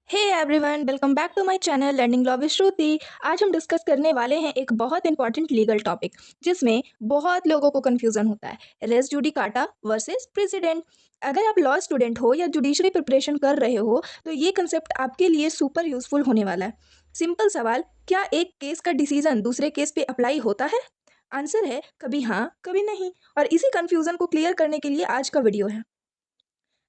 Hey everyone, welcome back to my channel learning law with Shruti. आज हम discuss करने वाले हैं एक बहुत इंपॉर्टेंट लीगल टॉपिक जिसमें बहुत लोगों को कंफ्यूजन होता है, रेस जुडिकाटा वर्सेस प्रेसिडेंट। अगर आप लॉ स्टूडेंट हो या जुडिशरी प्रिपरेशन कर रहे हो तो ये कंसेप्ट आपके लिए सुपर यूजफुल होने वाला है। सिंपल सवाल, क्या एक केस का डिसीजन दूसरे केस पे अप्लाई होता है? आंसर है कभी हाँ कभी नहीं। और इसी कंफ्यूजन को क्लियर करने के लिए आज का वीडियो है।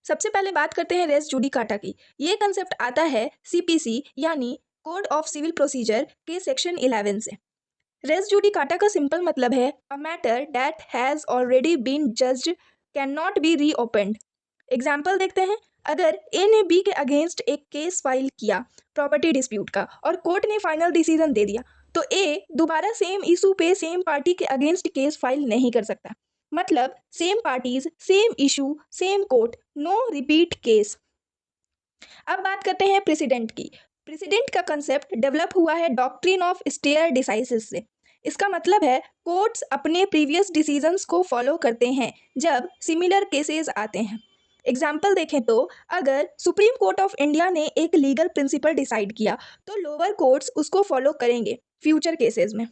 सबसे पहले बात करते हैं रेस जुडिकाटा की। ये कंसेप्ट आता है सीपीसी यानी कोड ऑफ सिविल प्रोसीजर के सेक्शन 11 से। रेस जुडिकाटा का सिंपल मतलब है a matter that has already been judged can not be reopened. Example देखते हैं। अगर ए ने बी के अगेंस्ट एक केस फाइल किया प्रॉपर्टी डिस्प्यूट का और कोर्ट ने फाइनल डिसीजन दे दिया तो ए दोबारा सेम इशू पे सेम पार्टी के अगेंस्ट केस फाइल नहीं कर सकता। मतलब same parties same issue same court, no repeat case. अब बात करते हैं प्रेसिडेंट की। प्रेसिडेंट का कंसेप्ट डेवलप हुआ है डॉक्ट्रिन ऑफ स्टेयर डिसाइसिस से। इसका मतलब है कोर्ट्स अपने प्रीवियस डिसीजंस को फॉलो करते हैं जब सिमिलर केसेस आते हैं। एग्जाम्पल देखें तो अगर सुप्रीम कोर्ट ऑफ इंडिया ने एक लीगल प्रिंसिपल डिसाइड किया तो लोअर कोर्ट्स उसको फॉलो करेंगे फ्यूचर केसेस में।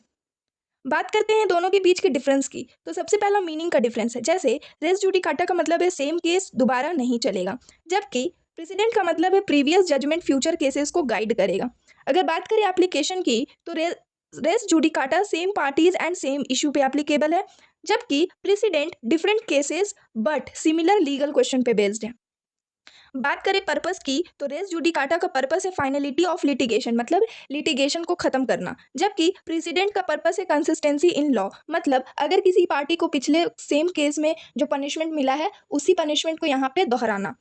बात करते हैं दोनों के बीच के डिफरेंस की। तो सबसे पहला मीनिंग का डिफरेंस है। जैसे रेस जुडिकाटा का मतलब है सेम केस दोबारा नहीं चलेगा, जबकि प्रेसिडेंट का मतलब है प्रीवियस जजमेंट फ्यूचर केसेस को गाइड करेगा। अगर बात करें एप्लीकेशन की तो res judicata same parties and same issue पे एप्लीकेबल है, जबकि precedent different cases but similar legal question पे बेस्ड है। बात करें पर्पस की तो रेस जुडिकाटा का पर्पस है फाइनलिटी ऑफ लिटिगेशन, मतलब लिटिगेशन को खत्म करना, जबकि प्रेसिडेंट का पर्पस है कंसिस्टेंसी इन लॉ, मतलब अगर किसी पार्टी को पिछले सेम केस में जो पनिशमेंट मिला है उसी पनिशमेंट को यहाँ पे दोहराना।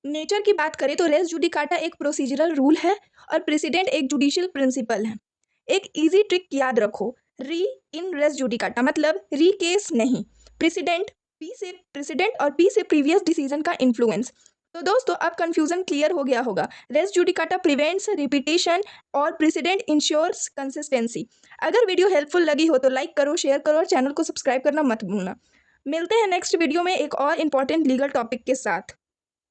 नेचर की बात करें तो रेस जुडिकाटा एक प्रोसीजरल रूल है और प्रेसिडेंट एक जुडिशियल प्रिंसिपल है। एक इजी ट्रिक याद रखो, री इन रेस जुडिकाटा मतलब री केस नहीं, प्रेसिडेंट और पी से प्रीवियस डिसीजन का इन्फ्लुएंस। तो दोस्तों अब कंफ्यूजन क्लियर हो गया होगा। रेस जुडिकाटा प्रिवेंट्स रिपीटेशन और प्रेसिडेंट इंश्योर्स कंसिस्टेंसी। अगर वीडियो हेल्पफुल लगी हो तो लाइक करो, शेयर करो और चैनल को सब्सक्राइब करना मत भूलना। मिलते हैं नेक्स्ट वीडियो में एक और इंपॉर्टेंट लीगल टॉपिक के साथ।